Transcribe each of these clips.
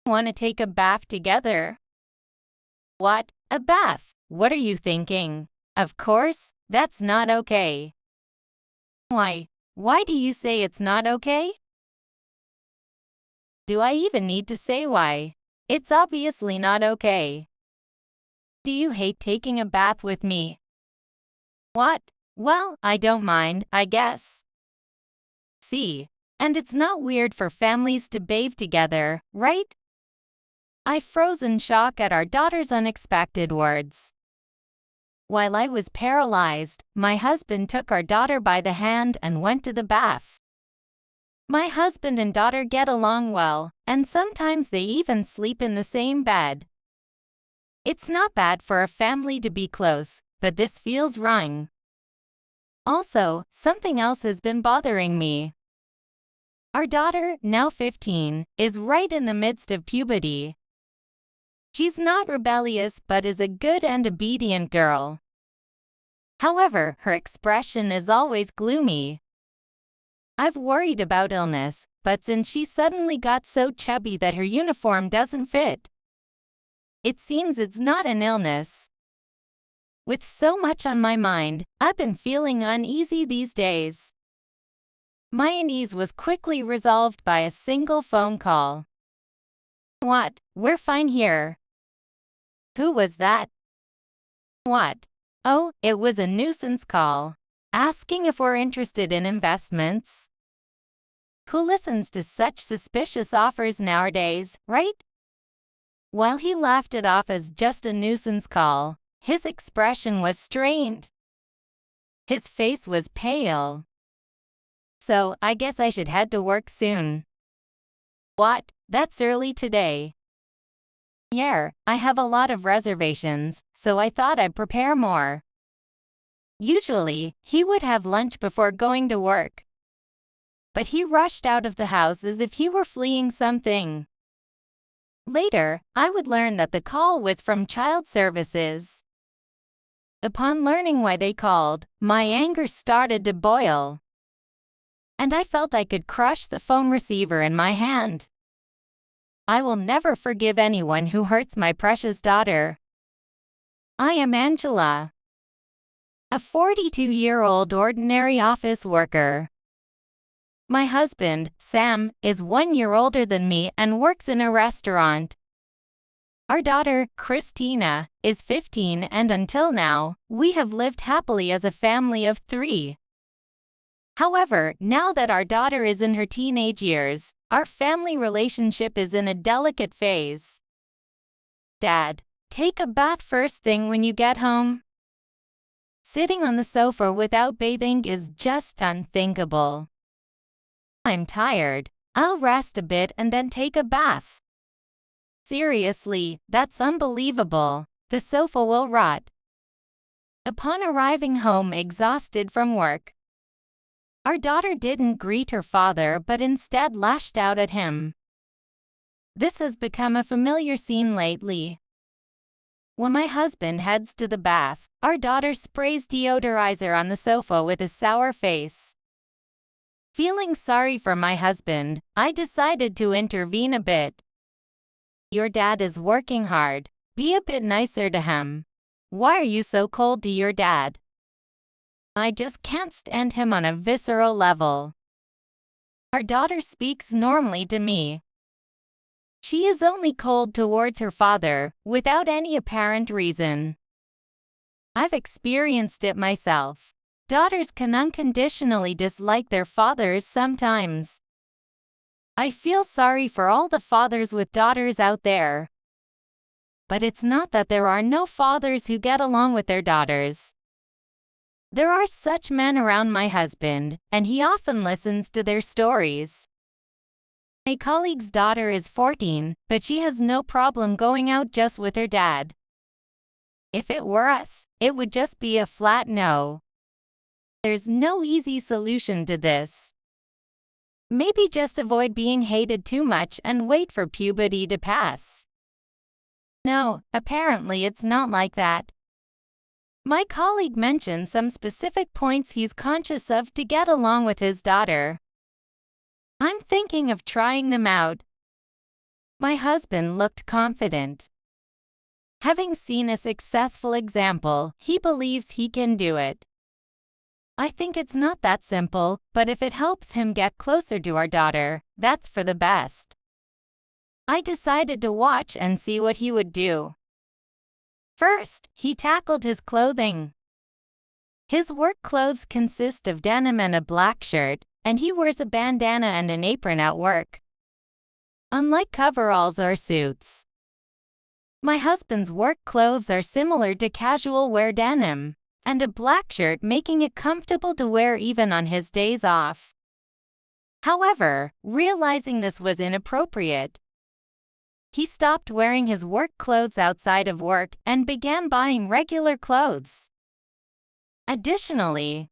Want to take a bath together? What? A bath? What are you thinking? Of course, that's not okay. Why? Why do you say it's not okay? Do I even need to say why? It's obviously not okay. Do you hate taking a bath with me? What? Well, I don't mind, I guess. See? And it's not weird for families to bathe together, right? I froze in shock at our daughter's unexpected words. While I was paralyzed, my husband took our daughter by the hand and went to the bath. My husband and daughter get along well, and sometimes they even sleep in the same bed. It's not bad for a family to be close, but this feels wrong. Also, something else has been bothering me. Our daughter, now 15, is right in the midst of puberty. She's not rebellious but is a good and obedient girl. However, her expression is always gloomy. I've worried about illness, but since she suddenly got so chubby that her uniform doesn't fit, it seems it's not an illness. With so much on my mind, I've been feeling uneasy these days. My unease was quickly resolved by a single phone call. What? We're fine here. Who was that? What? Oh, it was a nuisance call, asking if we're interested in investments. Who listens to such suspicious offers nowadays, right? While he laughed it off as just a nuisance call, his expression was strained. His face was pale. So, I guess I should head to work soon. What? That's early today. Yeah, I have a lot of reservations, so I thought I'd prepare more. Usually, he would have lunch before going to work. But he rushed out of the house as if he were fleeing something. Later, I would learn that the call was from child services. Upon learning why they called, my anger started to boil. And I felt I could crush the phone receiver in my hand. I will never forgive anyone who hurts my precious daughter. I am Angela, a 42-year-old ordinary office worker. My husband, Sam, is 1 year older than me and works in a restaurant. Our daughter, Christina, is 15 and until now, we have lived happily as a family of 3. However, now that our daughter is in her teenage years, our family relationship is in a delicate phase. Dad, take a bath first thing when you get home. Sitting on the sofa without bathing is just unthinkable. I'm tired. I'll rest a bit and then take a bath. Seriously, that's unbelievable. The sofa will rot. Upon arriving home exhausted from work, our daughter didn't greet her father but instead lashed out at him. This has become a familiar scene lately. When my husband heads to the bath, our daughter sprays deodorizer on the sofa with a sour face. Feeling sorry for my husband, I decided to intervene a bit. Your dad is working hard. Be a bit nicer to him. Why are you so cold to your dad? I just can't stand him on a visceral level. Our daughter speaks normally to me. She is only cold towards her father, without any apparent reason. I've experienced it myself. Daughters can unconditionally dislike their fathers sometimes. I feel sorry for all the fathers with daughters out there. But it's not that there are no fathers who get along with their daughters. There are such men around my husband, and he often listens to their stories. My colleague's daughter is 14, but she has no problem going out just with her dad. If it were us, it would just be a flat no. There's no easy solution to this. Maybe just avoid being hated too much and wait for puberty to pass. No, apparently it's not like that. My colleague mentioned some specific points he's conscious of to get along with his daughter. I'm thinking of trying them out. My husband looked confident. Having seen a successful example, he believes he can do it. I think it's not that simple, but if it helps him get closer to our daughter, that's for the best. I decided to watch and see what he would do. First, he tackled his clothing. His work clothes consist of denim and a black shirt, and he wears a bandana and an apron at work. Unlike coveralls or suits, my husband's work clothes are similar to casual wear denim, and a black shirt, making it comfortable to wear even on his days off. However, realizing this was inappropriate, he stopped wearing his work clothes outside of work and began buying regular clothes. Additionally,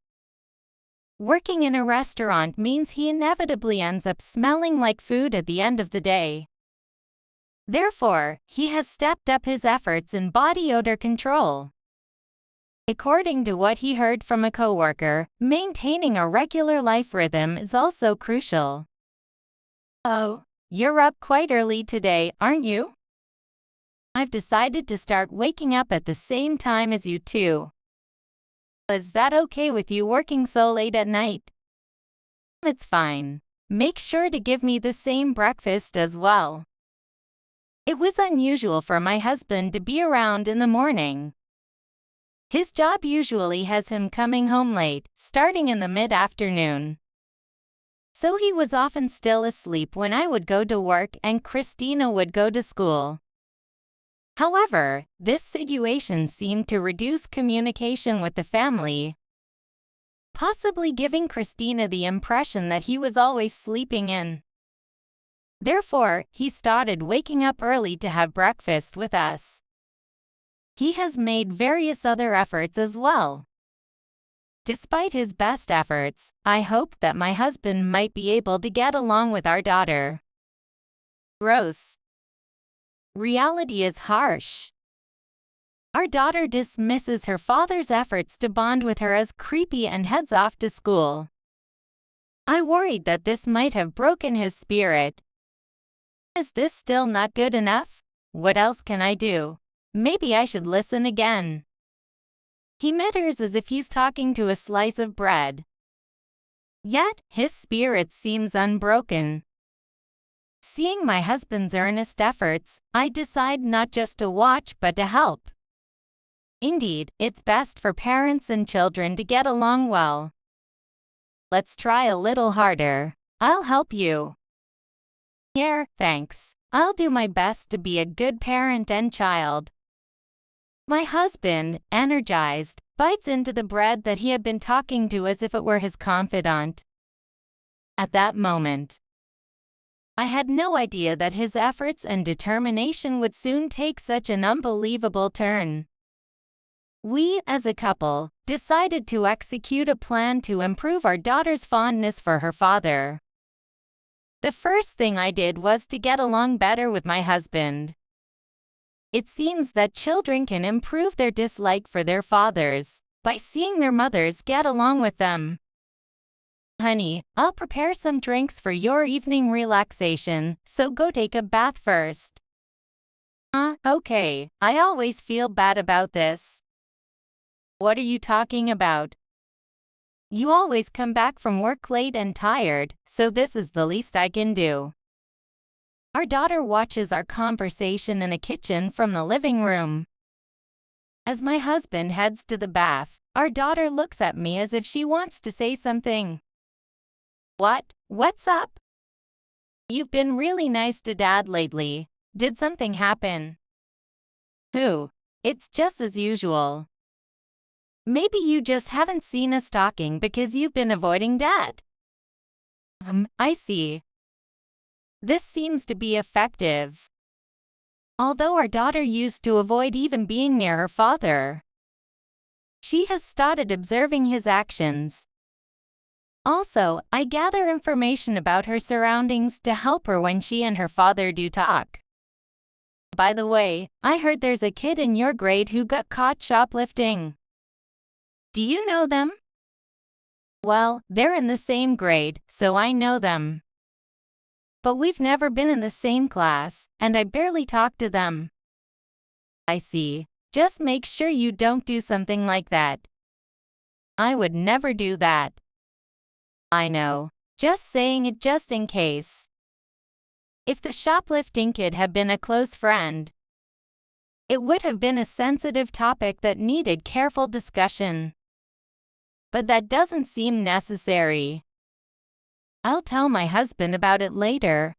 working in a restaurant means he inevitably ends up smelling like food at the end of the day. Therefore, he has stepped up his efforts in body odor control. According to what he heard from a coworker, maintaining a regular life rhythm is also crucial. Oh, you're up quite early today, aren't you? I've decided to start waking up at the same time as you too. Is that okay with you working so late at night? It's fine. Make sure to give me the same breakfast as well. It was unusual for my husband to be around in the morning. His job usually has him coming home late, starting in the mid-afternoon. So he was often still asleep when I would go to work and Christina would go to school. However, this situation seemed to reduce communication with the family, possibly giving Christina the impression that he was always sleeping in. Therefore, he started waking up early to have breakfast with us. He has made various other efforts as well. Despite his best efforts, I hope that my husband might be able to get along with our daughter. Gross. Reality is harsh. Our daughter dismisses her father's efforts to bond with her as creepy and heads off to school. I worried that this might have broken his spirit. Is this still not good enough? What else can I do? Maybe I should listen again. He mutters as if he's talking to a slice of bread. Yet, his spirit seems unbroken. Seeing my husband's earnest efforts, I decide not just to watch but to help. Indeed, it's best for parents and children to get along well. Let's try a little harder. I'll help you. Here, thanks. I'll do my best to be a good parent and child. My husband, energized, bites into the bread that he had been talking to as if it were his confidant. At that moment, I had no idea that his efforts and determination would soon take such an unbelievable turn. We, as a couple, decided to execute a plan to improve our daughter's fondness for her father. The first thing I did was to get along better with my husband. It seems that children can improve their dislike for their fathers by seeing their mothers get along with them. Honey, I'll prepare some drinks for your evening relaxation, so go take a bath first. Okay, I always feel bad about this. What are you talking about? You always come back from work late and tired, so this is the least I can do. Our daughter watches our conversation in the kitchen from the living room. As my husband heads to the bath, our daughter looks at me as if she wants to say something. What? What's up? You've been really nice to Dad lately. Did something happen? It's just as usual. Maybe you just haven't seen us talking because you've been avoiding Dad. I see. This seems to be effective. Although our daughter used to avoid even being near her father, she has started observing his actions. Also, I gather information about her surroundings to help her when she and her father do talk. By the way, I heard there's a kid in your grade who got caught shoplifting. Do you know them? Well, they're in the same grade, so I know them. but we've never been in the same class, and I barely talk to them. I see. Just make sure you don't do something like that. I would never do that. I know. Just saying it just in case. If the shoplifting kid had been a close friend, it would have been a sensitive topic that needed careful discussion. But that doesn't seem necessary. I'll tell my husband about it later.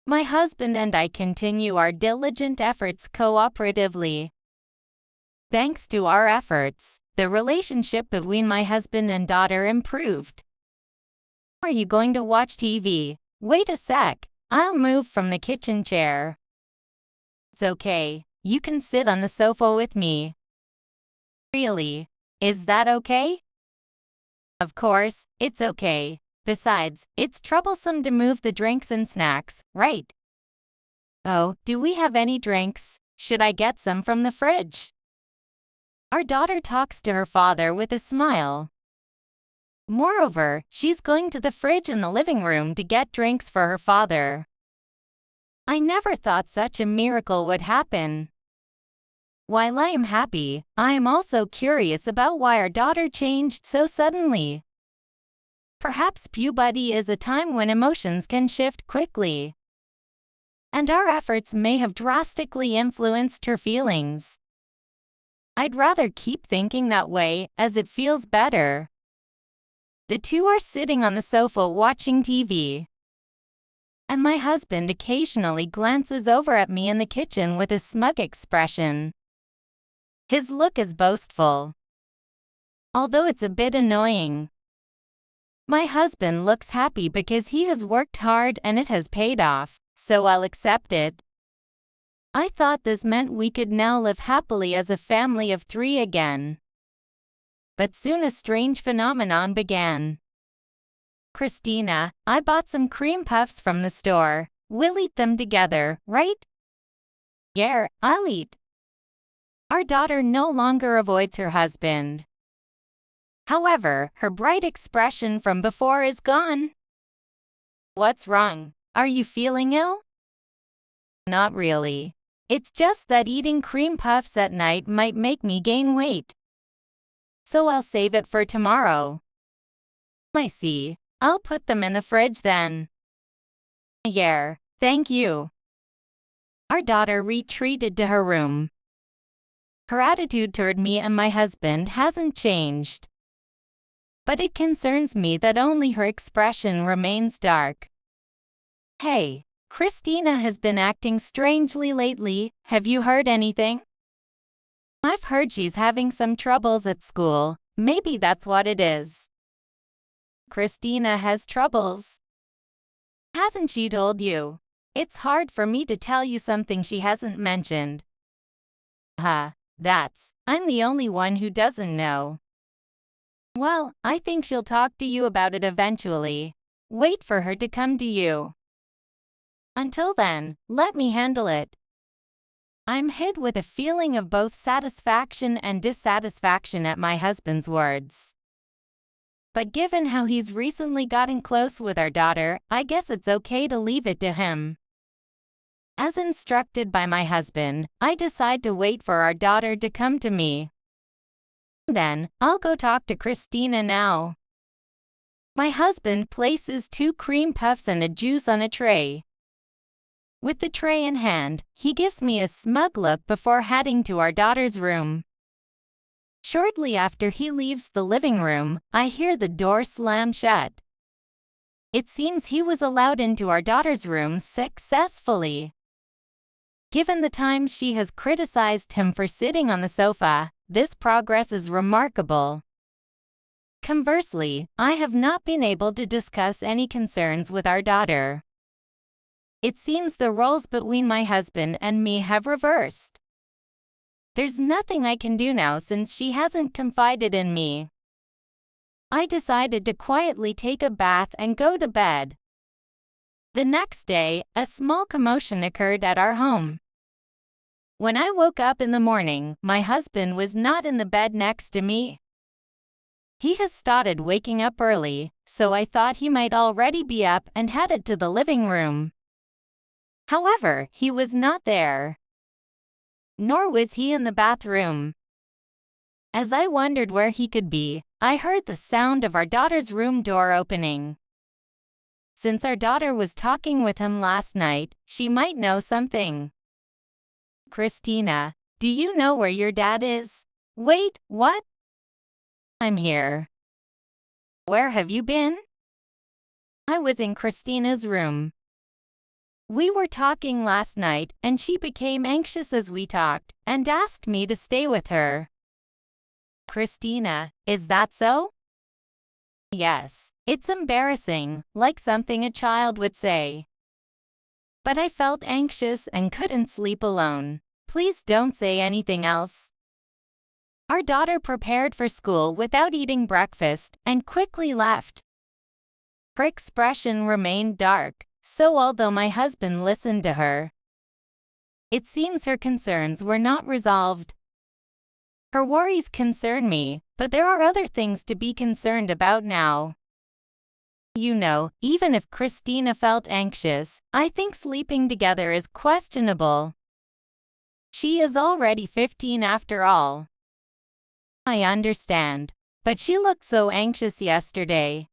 My husband and I continue our diligent efforts cooperatively. Thanks to our efforts, the relationship between my husband and daughter improved. Are you going to watch TV? Wait a sec, I'll move from the kitchen chair. It's okay, you can sit on the sofa with me. Really? Is that okay? Of course, it's okay. Besides, it's troublesome to move the drinks and snacks, right? Oh, do we have any drinks? Should I get some from the fridge? Our daughter talks to her father with a smile. Moreover, she's going to the fridge in the living room to get drinks for her father. I never thought such a miracle would happen. While I am happy, I am also curious about why our daughter changed so suddenly. Perhaps puberty is a time when emotions can shift quickly, and our efforts may have drastically influenced her feelings. I'd rather keep thinking that way, as it feels better. The two are sitting on the sofa watching TV, and my husband occasionally glances over at me in the kitchen with a smug expression. His look is boastful, although it's a bit annoying. My husband looks happy because he has worked hard and it has paid off, so I'll accept it. I thought this meant we could now live happily as a family of 3 again. But soon a strange phenomenon began. Christina, I bought some cream puffs from the store. We'll eat them together, right? Yeah, I'll eat. Our daughter no longer avoids her husband. However, her bright expression from before is gone. What's wrong? Are you feeling ill? Not really. It's just that eating cream puffs at night might make me gain weight. So I'll save it for tomorrow. I see. I'll put them in the fridge then. Yeah, thank you. Our daughter retreated to her room. Her attitude toward me and my husband hasn't changed. But it concerns me that only her expression remains dark. Hey, Christina has been acting strangely lately. Have you heard anything? I've heard she's having some troubles at school. Maybe that's what it is. Christina has troubles. Hasn't she told you? It's hard for me to tell you something she hasn't mentioned. I'm the only one who doesn't know. Well, I think she'll talk to you about it eventually. Wait for her to come to you. Until then, let me handle it. I'm hit with a feeling of both satisfaction and dissatisfaction at my husband's words. But given how he's recently gotten close with our daughter, I guess it's okay to leave it to him. As instructed by my husband, I decide to wait for our daughter to come to me. Then, I'll go talk to Christina now. My husband places 2 cream puffs and a juice on a tray. With the tray in hand, he gives me a smug look before heading to our daughter's room. Shortly after he leaves the living room, I hear the door slam shut. It seems he was allowed into our daughter's room successfully. Given the times she has criticized him for sitting on the sofa, this progress is remarkable. Conversely, I have not been able to discuss any concerns with our daughter. It seems the roles between my husband and me have reversed. There's nothing I can do now since she hasn't confided in me. I decided to quietly take a bath and go to bed. The next day, a small commotion occurred at our home. When I woke up in the morning, my husband was not in the bed next to me. He has started waking up early, so I thought he might already be up and headed to the living room. However, he was not there. Nor was he in the bathroom. As I wondered where he could be, I heard the sound of our daughter's room door opening. Since our daughter was talking with him last night, she might know something. Christina, do you know where your dad is? Wait, what? I'm here. Where have you been? I was in Christina's room. We were talking last night, and she became anxious as we talked, and asked me to stay with her. Christina, is that so? Yes, it's embarrassing, like something a child would say. But I felt anxious and couldn't sleep alone. Please don't say anything else. Our daughter prepared for school without eating breakfast and quickly left. Her expression remained dark, so although my husband listened to her, it seems her concerns were not resolved. Her worries concern me, but there are other things to be concerned about now. You know, even if Christina felt anxious, I think sleeping together is questionable. She is already 15 after all. I understand, but she looked so anxious yesterday.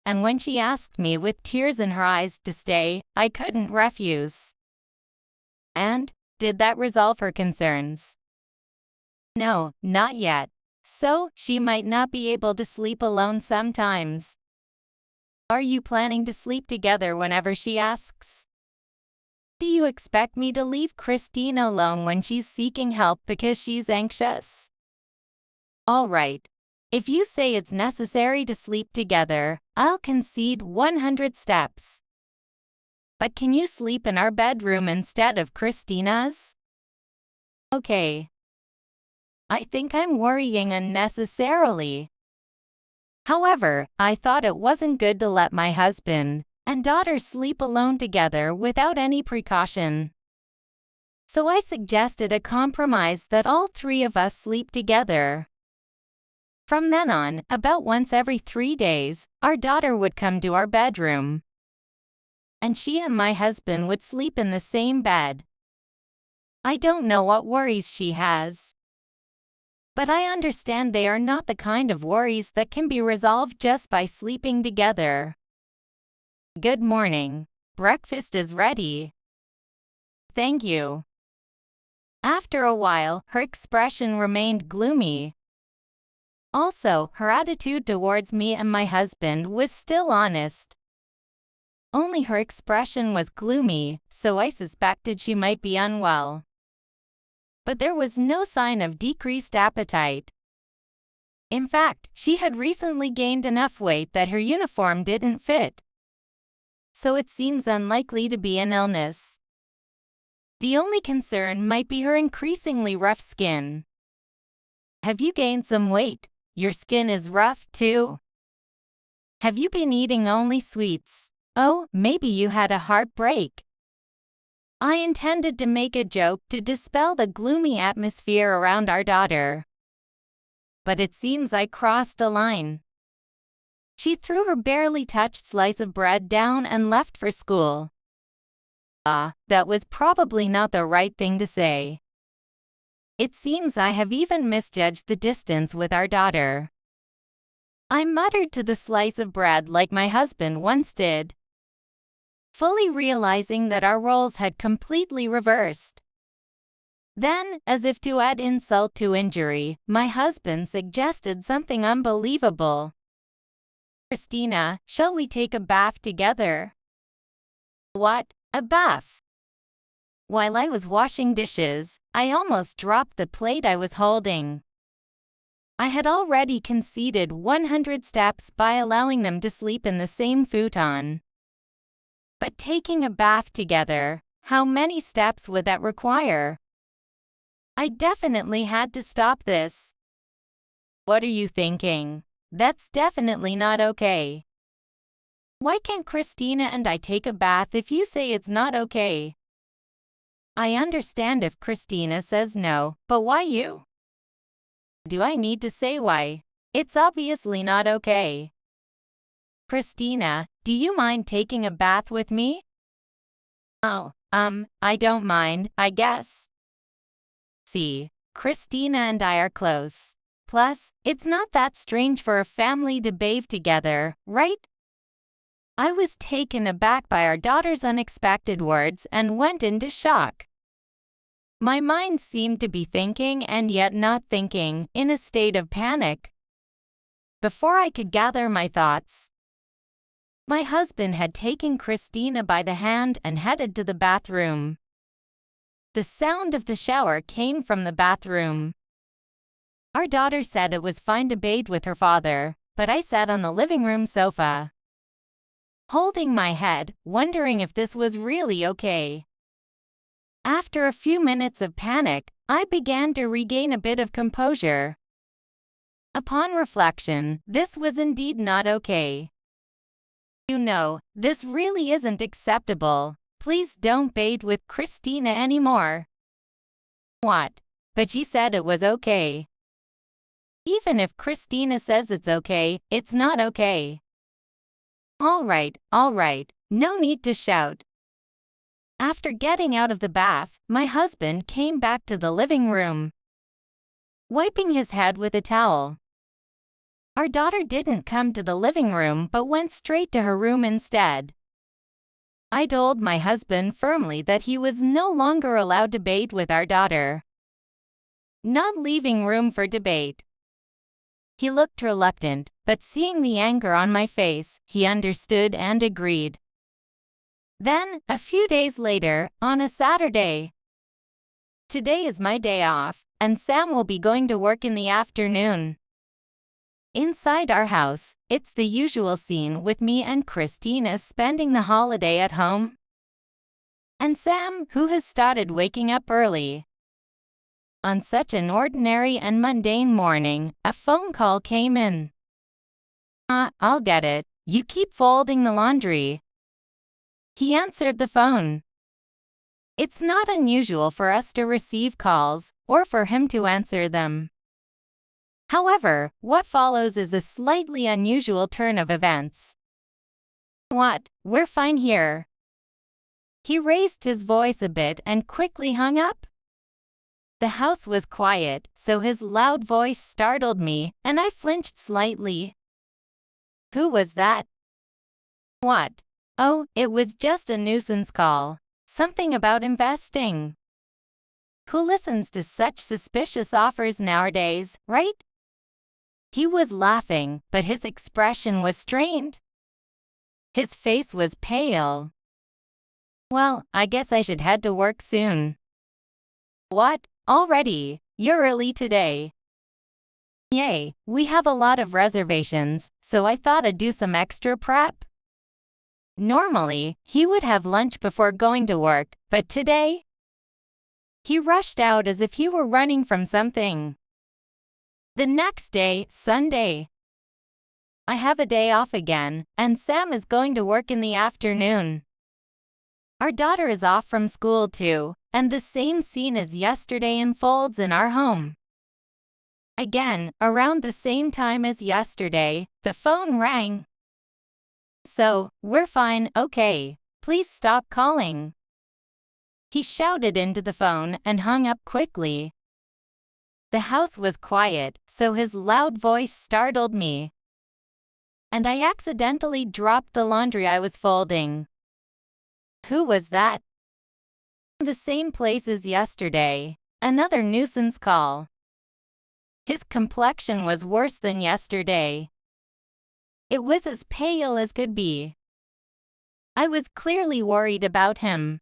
And when she asked me with tears in her eyes to stay, I couldn't refuse. And, did that resolve her concerns? No, not yet. So, she might not be able to sleep alone sometimes. Are you planning to sleep together whenever she asks? Do you expect me to leave Christina alone when she's seeking help because she's anxious? All right. If you say it's necessary to sleep together, I'll concede 100 steps. But can you sleep in our bedroom instead of Christina's? Okay. I think I'm worrying unnecessarily. However, I thought it wasn't good to let my husband and daughter sleep alone together without any precaution. So I suggested a compromise that all three of us sleep together. From then on, about once every 3 days, our daughter would come to our bedroom. And she and my husband would sleep in the same bed. I don't know what worries she has. But I understand they are not the kind of worries that can be resolved just by sleeping together. Good morning. Breakfast is ready. Thank you. After a while, her expression remained gloomy. Also, her attitude towards me and my husband was still honest. Only her expression was gloomy, so I suspected she might be unwell. But there was no sign of decreased appetite. In fact, she had recently gained enough weight that her uniform didn't fit. So it seems unlikely to be an illness. The only concern might be her increasingly rough skin. Have you gained some weight? Your skin is rough too. Have you been eating only sweets? Oh, maybe you had a heartbreak. I intended to make a joke to dispel the gloomy atmosphere around our daughter. But it seems I crossed a line. She threw her barely touched slice of bread down and left for school. That was probably not the right thing to say. It seems I have even misjudged the distance with our daughter. I muttered to the slice of bread like my husband once did, fully realizing that our roles had completely reversed. Then, as if to add insult to injury, my husband suggested something unbelievable. Christina, shall we take a bath together? What? A bath? While I was washing dishes, I almost dropped the plate I was holding. I had already conceded 100 steps by allowing them to sleep in the same futon. But taking a bath together, how many steps would that require? I definitely had to stop this. What are you thinking? That's definitely not okay. Why can't Christina and I take a bath if you say it's not okay? I understand if Christina says no, but why you? Do I need to say why? It's obviously not okay. Christina, do you mind taking a bath with me? Oh, I don't mind, I guess. See, Christina and I are close. Plus, it's not that strange for a family to bathe together, right? I was taken aback by our daughter's unexpected words and went into shock. My mind seemed to be thinking and yet not thinking, in a state of panic. Before I could gather my thoughts, my husband had taken Christina by the hand and headed to the bathroom. The sound of the shower came from the bathroom. Our daughter said it was fine to bathe with her father, but I sat on the living room sofa, holding my head, wondering if this was really okay. After a few minutes of panic, I began to regain a bit of composure. Upon reflection, this was indeed not okay. You know, this really isn't acceptable. Please don't bathe with Christina anymore. What? But she said it was okay. Even if Christina says it's okay, it's not okay. All right, no need to shout. After getting out of the bath, my husband came back to the living room, wiping his head with a towel. Our daughter didn't come to the living room but went straight to her room instead. I told my husband firmly that he was no longer allowed to bathe with our daughter, not leaving room for debate. He looked reluctant, but seeing the anger on my face, he understood and agreed. Then, a few days later, on a Saturday, today is my day off, and Sam will be going to work in the afternoon. Inside our house, it's the usual scene with me and Christina spending the holiday at home, and Sam, who has started waking up early. On such an ordinary and mundane morning, a phone call came in. I'll get it. You keep folding the laundry. He answered the phone. It's not unusual for us to receive calls, or for him to answer them. However, what follows is a slightly unusual turn of events. What? We're fine here. He raised his voice a bit and quickly hung up. The house was quiet, so his loud voice startled me, and I flinched slightly. Who was that? What? Oh, it was just a nuisance call. Something about investing. Who listens to such suspicious offers nowadays, right? He was laughing, but his expression was strained. His face was pale. Well, I guess I should head to work soon. What? Already? You're early today. Yay, we have a lot of reservations, so I thought I'd do some extra prep. Normally, he would have lunch before going to work, but today, he rushed out as if he were running from something. The next day, Sunday, I have a day off again, and Sam is going to work in the afternoon. Our daughter is off from school too, and the same scene as yesterday unfolds in our home. Again, around the same time as yesterday, the phone rang. So, we're fine, okay. Please stop calling. He shouted into the phone and hung up quickly. The house was quiet, so his loud voice startled me, and I accidentally dropped the laundry I was folding. Who was that? The same place as yesterday. Another nuisance call. His complexion was worse than yesterday. It was as pale as could be. I was clearly worried about him.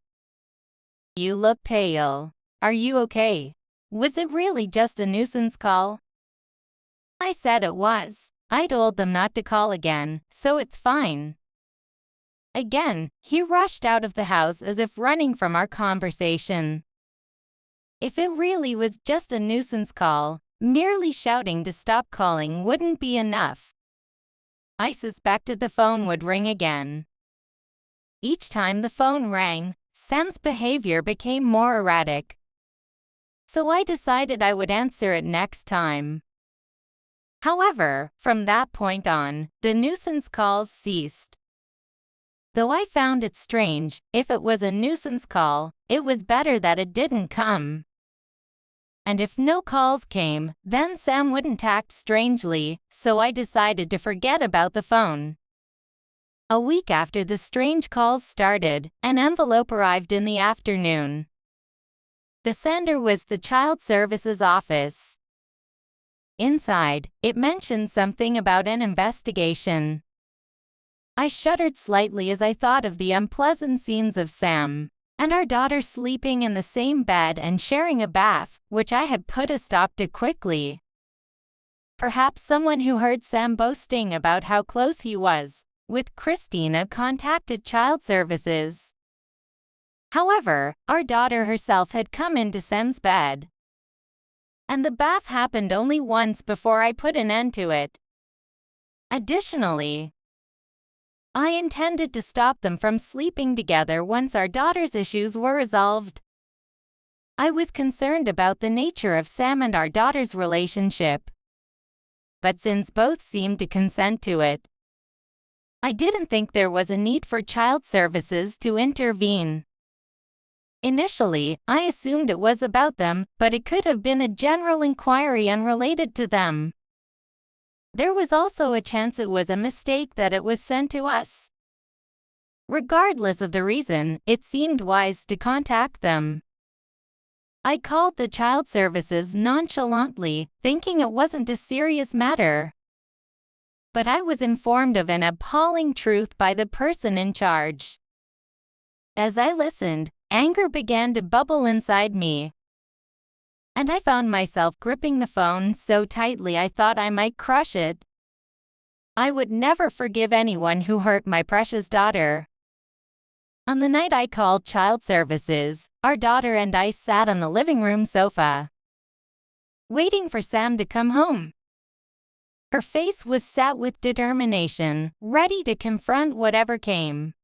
You look pale. Are you okay? Was it really just a nuisance call? I said it was. I told them not to call again, so it's fine. Again, he rushed out of the house as if running from our conversation. If it really was just a nuisance call, merely shouting to stop calling wouldn't be enough. I suspected the phone would ring again. Each time the phone rang, Sam's behavior became more erratic. So I decided I would answer it next time. However, from that point on, the nuisance calls ceased. Though I found it strange, if it was a nuisance call, it was better that it didn't come. And if no calls came, then Sam wouldn't act strangely, so I decided to forget about the phone. A week after the strange calls started, an envelope arrived in the afternoon. The sender was the Child Services Office. Inside, it mentioned something about an investigation. I shuddered slightly as I thought of the unpleasant scenes of Sam and our daughter sleeping in the same bed and sharing a bath, which I had put a stop to quickly. Perhaps someone who heard Sam boasting about how close he was with Christina contacted Child Services. However, our daughter herself had come into Sam's bed. And the bath happened only once before I put an end to it. Additionally, I intended to stop them from sleeping together once our daughter's issues were resolved. I was concerned about the nature of Sam and our daughter's relationship. But since both seemed to consent to it, I didn't think there was a need for Child Services to intervene. Initially, I assumed it was about them, but it could have been a general inquiry unrelated to them. There was also a chance it was a mistake that it was sent to us. Regardless of the reason, it seemed wise to contact them. I called the Child Services nonchalantly, thinking it wasn't a serious matter. But I was informed of an appalling truth by the person in charge. As I listened, anger began to bubble inside me. And I found myself gripping the phone so tightly I thought I might crush it. I would never forgive anyone who hurt my precious daughter. On the night I called Child Services, our daughter and I sat on the living room sofa, waiting for Sam to come home. Her face was set with determination, ready to confront whatever came.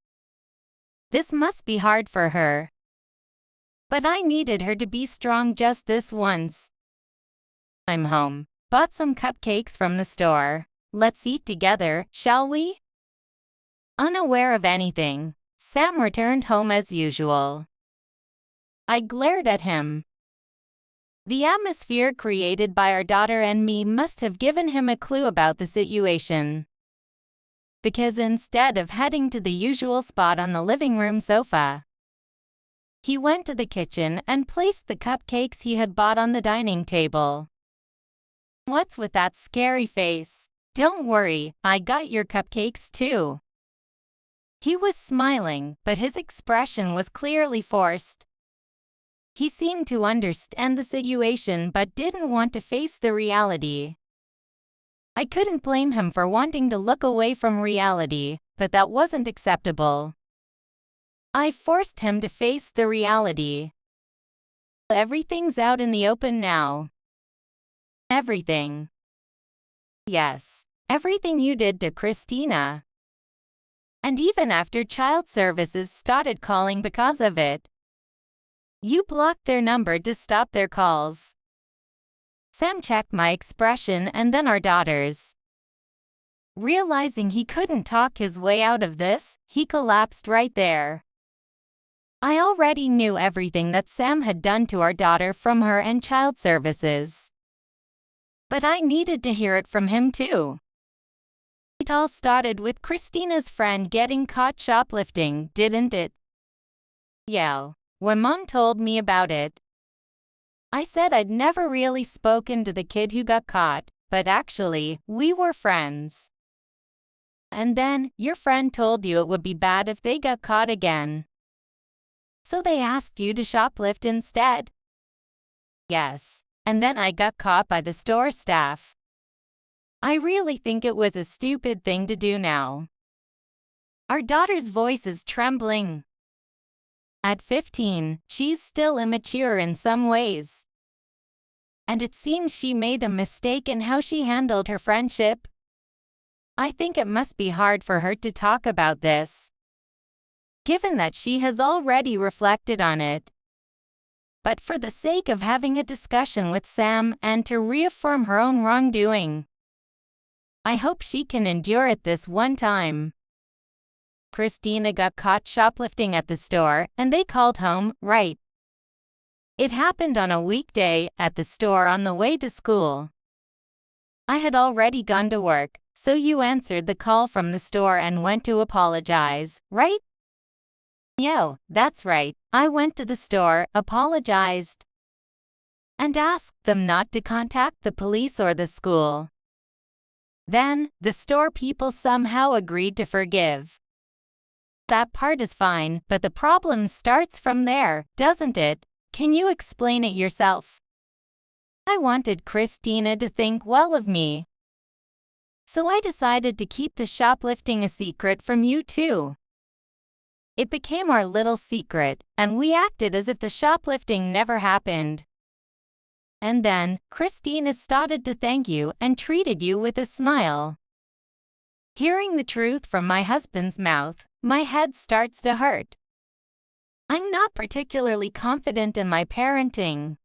This must be hard for her. But I needed her to be strong just this once. I'm home. Bought some cupcakes from the store. Let's eat together, shall we? Unaware of anything, Sam returned home as usual. I glared at him. The atmosphere created by our daughter and me must have given him a clue about the situation. Because instead of heading to the usual spot on the living room sofa, he went to the kitchen and placed the cupcakes he had bought on the dining table. What's with that scary face? Don't worry, I got your cupcakes too. He was smiling, but his expression was clearly forced. He seemed to understand the situation but didn't want to face the reality. I couldn't blame him for wanting to look away from reality, but that wasn't acceptable. I forced him to face the reality. Everything's out in the open now. Everything. Yes, everything you did to Christina. And even after Child Services started calling because of it, you blocked their number to stop their calls. Sam checked my expression and then our daughter's. Realizing he couldn't talk his way out of this, he collapsed right there. I already knew everything that Sam had done to our daughter from her and Child Services. But I needed to hear it from him too. It all started with Christina's friend getting caught shoplifting, didn't it? Yeah, when Mom told me about it, I said I'd never really spoken to the kid who got caught, but actually, we were friends. And then, your friend told you it would be bad if they got caught again. So they asked you to shoplift instead? Yes, and then I got caught by the store staff. I really think it was a stupid thing to do now. Our daughter's voice is trembling. At 15, she's still immature in some ways. And it seems she made a mistake in how she handled her friendship. I think it must be hard for her to talk about this, given that she has already reflected on it. But for the sake of having a discussion with Sam and to reaffirm her own wrongdoing, I hope she can endure it this one time. Christina got caught shoplifting at the store, and they called home, right? It happened on a weekday, at the store on the way to school. I had already gone to work, so you answered the call from the store and went to apologize, right? Yo, that's right. I went to the store, apologized, and asked them not to contact the police or the school. Then, the store people somehow agreed to forgive. That part is fine, but the problem starts from there, doesn't it? Can you explain it yourself? I wanted Christina to think well of me, so I decided to keep the shoplifting a secret from you too. It became our little secret, and we acted as if the shoplifting never happened. And then, Christina started to thank you and treated you with a smile. Hearing the truth from my husband's mouth, my head starts to hurt. I'm not particularly confident in my parenting,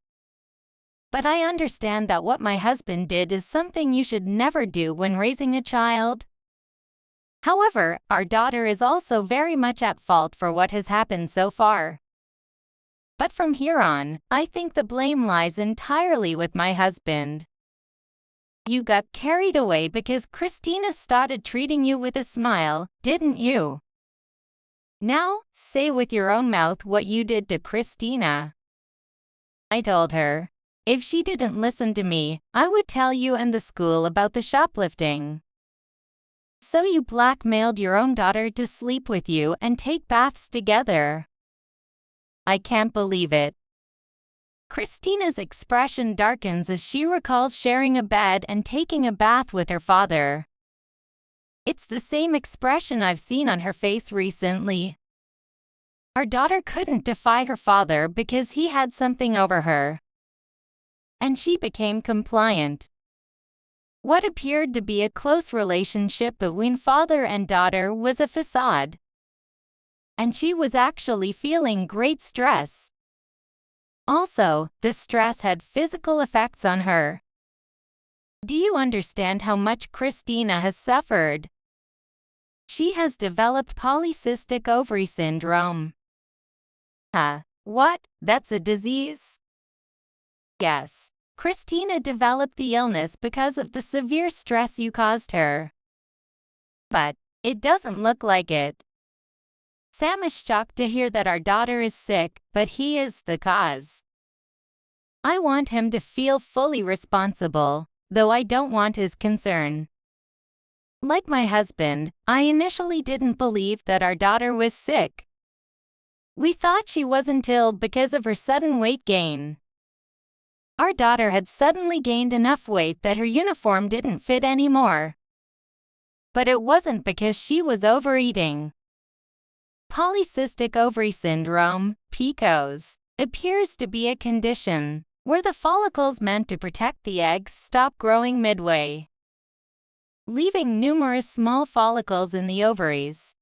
but I understand that what my husband did is something you should never do when raising a child. However, our daughter is also very much at fault for what has happened so far. But from here on, I think the blame lies entirely with my husband. You got carried away because Christina started treating you with a smile, didn't you? Now, say with your own mouth what you did to Christina. I told her, if she didn't listen to me, I would tell you and the school about the shoplifting. So you blackmailed your own daughter to sleep with you and take baths together. I can't believe it. Christina's expression darkens as she recalls sharing a bed and taking a bath with her father. It's the same expression I've seen on her face recently. Our daughter couldn't defy her father because he had something over her, and she became compliant. What appeared to be a close relationship between father and daughter was a facade, and she was actually feeling great stress. Also, the stress had physical effects on her. Do you understand how much Christina has suffered? She has developed polycystic ovary syndrome. What? That's a disease? Yes. Christina developed the illness because of the severe stress you caused her. But it doesn't look like it. Sam is shocked to hear that our daughter is sick, but he is the cause. I want him to feel fully responsible, though I don't want his concern. Like my husband, I initially didn't believe that our daughter was sick. We thought she wasn't ill because of her sudden weight gain. Our daughter had suddenly gained enough weight that her uniform didn't fit anymore. But it wasn't because she was overeating. Polycystic ovary syndrome, PCOS, appears to be a condition where the follicles meant to protect the eggs stop growing midway, leaving numerous small follicles in the ovaries.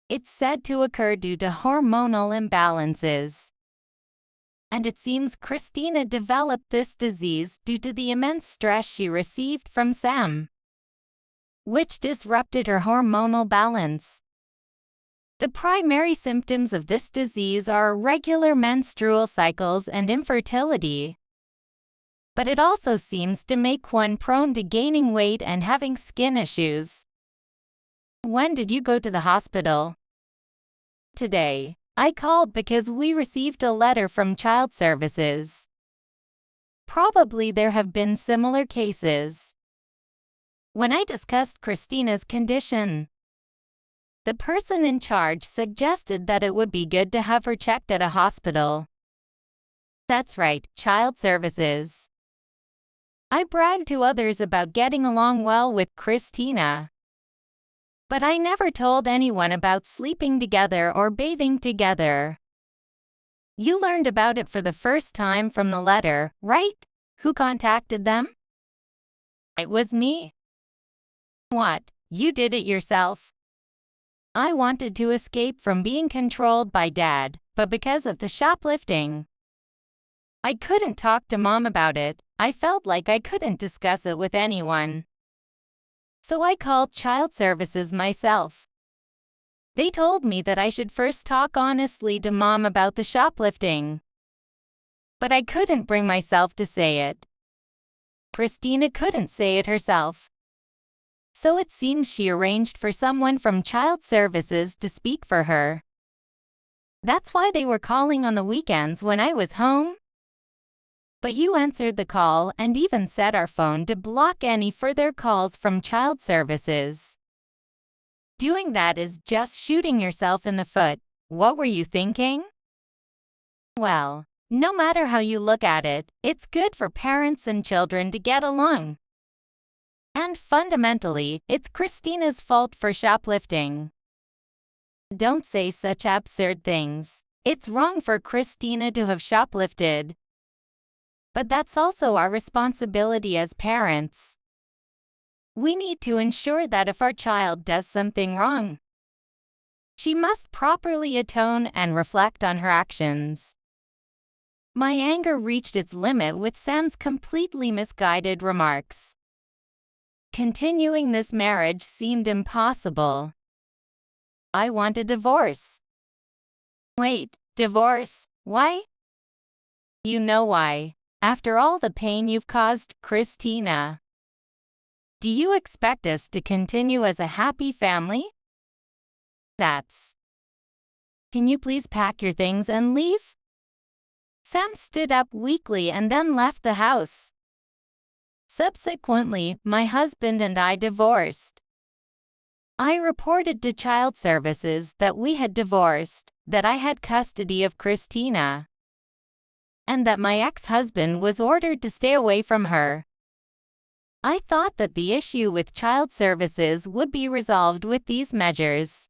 It's said to occur due to hormonal imbalances. And it seems Christina developed this disease due to the immense stress she received from Sam, which disrupted her hormonal balance. The primary symptoms of this disease are irregular menstrual cycles and infertility. But it also seems to make one prone to gaining weight and having skin issues. When did you go to the hospital? Today. I called because we received a letter from Child Services. Probably there have been similar cases. When I discussed Christina's condition, the person in charge suggested that it would be good to have her checked at a hospital. That's right, Child Services. I bragged to others about getting along well with Christina, but I never told anyone about sleeping together or bathing together. You learned about it for the first time from the letter, right? Who contacted them? It was me. What? You did it yourself? I wanted to escape from being controlled by Dad, but because of the shoplifting, I couldn't talk to Mom about it. I felt like I couldn't discuss it with anyone. So I called child services myself. They told me that I should first talk honestly to Mom about the shoplifting. But I couldn't bring myself to say it. Christina couldn't say it herself. So it seems she arranged for someone from child services to speak for her. That's why they were calling on the weekends when I was home. But you answered the call and even set our phone to block any further calls from child services. Doing that is just shooting yourself in the foot. What were you thinking? Well, no matter how you look at it, it's good for parents and children to get along. And fundamentally, it's Christina's fault for shoplifting. Don't say such absurd things. It's wrong for Christina to have shoplifted. But that's also our responsibility as parents. We need to ensure that if our child does something wrong, she must properly atone and reflect on her actions. My anger reached its limit with Sam's completely misguided remarks. Continuing this marriage seemed impossible. I want a divorce. Wait, divorce? Why? You know why. After all the pain you've caused, Christina. Do you expect us to continue as a happy family? Can you please pack your things and leave? Sam stood up weakly and then left the house. Subsequently, my husband and I divorced. I reported to child services that we had divorced, that I had custody of Christina, and that my ex-husband was ordered to stay away from her. I thought that the issue with child services would be resolved with these measures.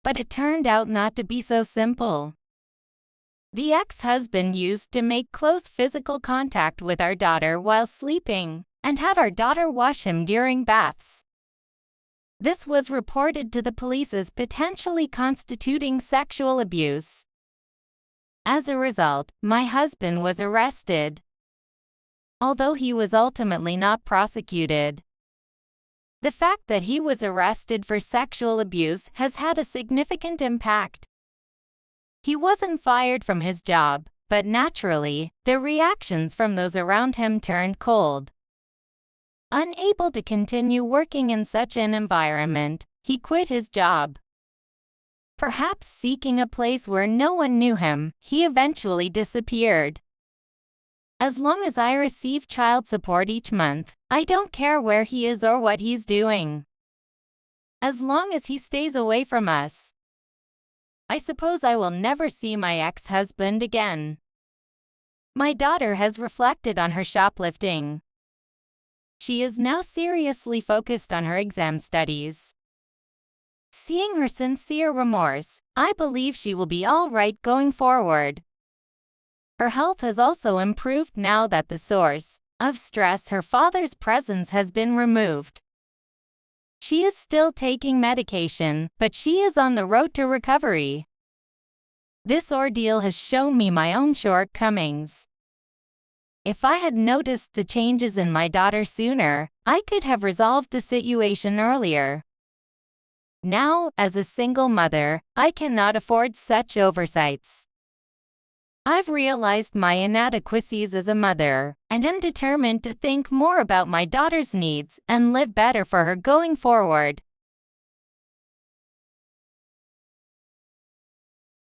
But it turned out not to be so simple. The ex-husband used to make close physical contact with our daughter while sleeping, and had our daughter wash him during baths. This was reported to the police as potentially constituting sexual abuse. As a result, my husband was arrested, although he was ultimately not prosecuted. The fact that he was arrested for sexual abuse has had a significant impact. He wasn't fired from his job, but naturally, the reactions from those around him turned cold. Unable to continue working in such an environment, he quit his job. Perhaps seeking a place where no one knew him, he eventually disappeared. As long as I receive child support each month, I don't care where he is or what he's doing. As long as he stays away from us. I suppose I will never see my ex-husband again. My daughter has reflected on her shoplifting. She is now seriously focused on her exam studies. Seeing her sincere remorse, I believe she will be all right going forward. Her health has also improved now that the source of stress, her father's presence, has been removed. She is still taking medication, but she is on the road to recovery. This ordeal has shown me my own shortcomings. If I had noticed the changes in my daughter sooner, I could have resolved the situation earlier. Now, as a single mother, I cannot afford such oversights. I've realized my inadequacies as a mother, and am determined to think more about my daughter's needs and live better for her going forward.